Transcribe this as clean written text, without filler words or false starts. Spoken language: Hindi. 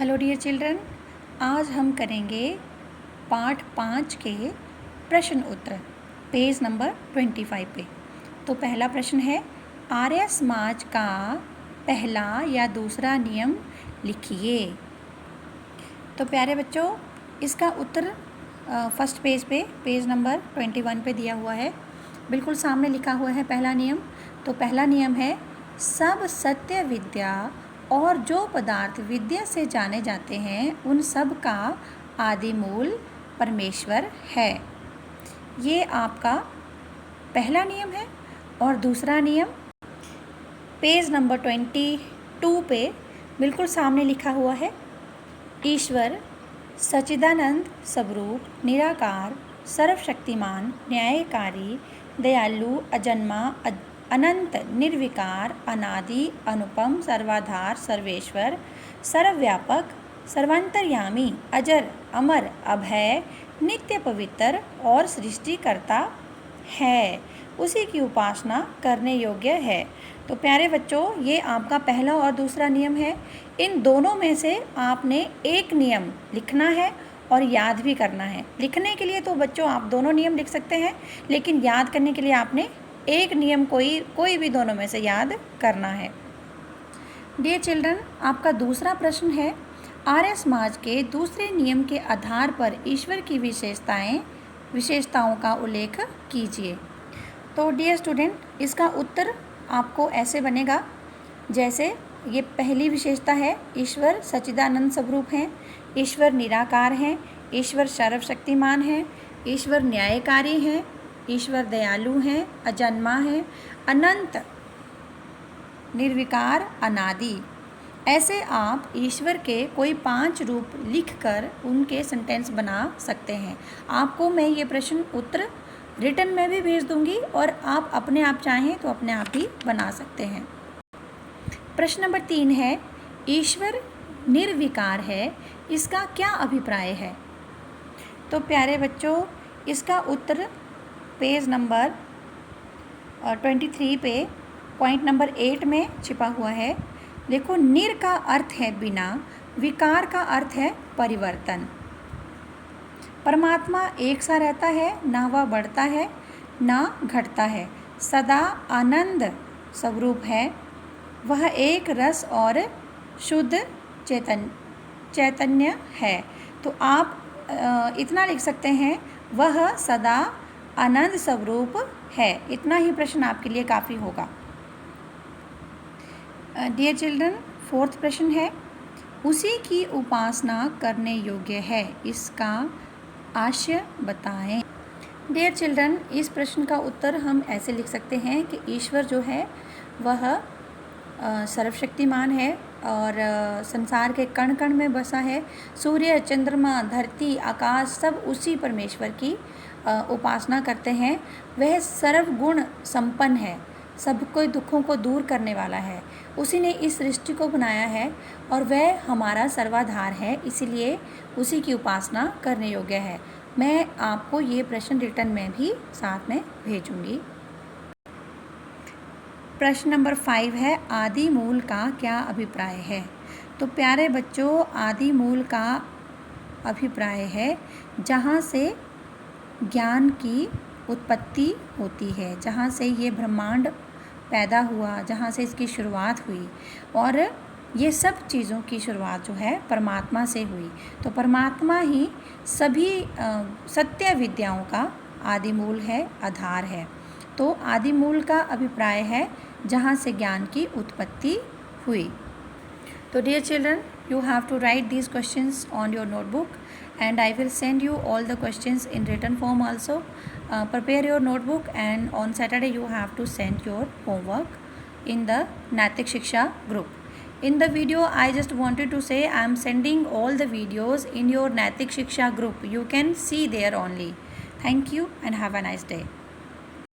हेलो डियर चिल्ड्रन, आज हम करेंगे पार्ट 5 के प्रश्न उत्तर पेज नंबर 25 पे। तो पहला प्रश्न है, आर्य समाज का पहला या दूसरा नियम लिखिए। तो प्यारे बच्चों, इसका उत्तर फर्स्ट पेज पे पेज नंबर 21 पे दिया हुआ है। बिल्कुल सामने लिखा हुआ है पहला नियम। तो पहला नियम है, सब सत्य विद्या और जो पदार्थ विद्या से जाने जाते हैं उन सब का आदि मूल परमेश्वर है। ये आपका पहला नियम है। और दूसरा नियम पेज नंबर 22 पे बिल्कुल सामने लिखा हुआ है, ईश्वर सच्चिदानंद स्वरूप निराकार सर्वशक्तिमान न्यायकारी दयालु अजन्मा अनंत निर्विकार अनादि अनुपम सर्वाधार सर्वेश्वर सर्वव्यापक सर्वांतर्यामी अजर अमर अभय नित्य पवित्र और सृष्टिकर्ता है, उसी की उपासना करने योग्य है। तो प्यारे बच्चों, ये आपका पहला और दूसरा नियम है। इन दोनों में से आपने एक नियम लिखना है और याद भी करना है। लिखने के लिए तो बच्चों आप दोनों नियम लिख सकते हैं, लेकिन याद करने के लिए आपने एक नियम कोई भी दोनों में से याद करना है। डियर चिल्ड्रन, आपका दूसरा प्रश्न है, आर्य समाज के दूसरे नियम के आधार पर ईश्वर की विशेषताओं का उल्लेख कीजिए। तो डियर स्टूडेंट, इसका उत्तर आपको ऐसे बनेगा, जैसे ये पहली विशेषता है, ईश्वर सच्चिदानंद स्वरूप हैं, ईश्वर निराकार हैं, ईश्वर सर्वशक्तिमान हैं, ईश्वर न्यायकारी हैं, ईश्वर दयालु हैं, अजन्मा हैं, अनंत निर्विकार अनादि। ऐसे आप ईश्वर के कोई 5 रूप लिखकर उनके सेंटेंस बना सकते हैं। आपको मैं ये प्रश्न उत्तर रिटन में भी भेज दूंगी और आप अपने आप चाहें तो अपने आप ही बना सकते हैं। प्रश्न नंबर 3 है, ईश्वर निर्विकार है, इसका क्या अभिप्राय है? तो प्यारे बच्चों, इसका उत्तर पेज नंबर 23 पे पॉइंट नंबर 8 में छिपा हुआ है। देखो, निर का अर्थ है बिना, विकार का अर्थ है परिवर्तन। परमात्मा एक सा रहता है, ना वह बढ़ता है ना घटता है, सदा आनंद स्वरूप है, वह एक रस और शुद्ध चैतन्य है। तो आप इतना लिख सकते हैं, वह सदा आनंद स्वरूप है। इतना ही प्रश्न आपके लिए काफ़ी होगा। डियर चिल्ड्रन, फोर्थ प्रश्न है, उसी की उपासना करने योग्य है, इसका आशय बताएं। डियर चिल्ड्रन, इस प्रश्न का उत्तर हम ऐसे लिख सकते हैं कि ईश्वर जो है वह सर्वशक्तिमान है और संसार के कण कण में बसा है। सूर्य चंद्रमा धरती आकाश सब उसी परमेश्वर की उपासना करते हैं। वह सर्वगुण संपन्न है, सबको दुखों को दूर करने वाला है, उसी ने इस सृष्टि को बनाया है और वह हमारा सर्वाधार है, इसीलिए उसी की उपासना करने योग्य है। मैं आपको ये प्रश्न रिटर्न में भी साथ में भेजूंगी। प्रश्न नंबर 5 है, आदि मूल का क्या अभिप्राय है? तो प्यारे बच्चों, आदि मूल का अभिप्राय है जहाँ से ज्ञान की उत्पत्ति होती है, जहाँ से ये ब्रह्मांड पैदा हुआ, जहाँ से इसकी शुरुआत हुई, और ये सब चीज़ों की शुरुआत जो है परमात्मा से हुई। तो परमात्मा ही सभी सत्य विद्याओं का आदि मूल है, आधार है। तो आदि मूल का अभिप्राय है जहाँ से ज्ञान की उत्पत्ति हुई। तो dear children, you have to write these questions on your notebook and I will send you all the questions in written form also. Prepare your notebook and on Saturday you have to send your homework in the Naitik Shiksha group. In the video I just wanted to say I am sending all the videos in your Naitik Shiksha group. You can see there only. Thank you and have a nice day.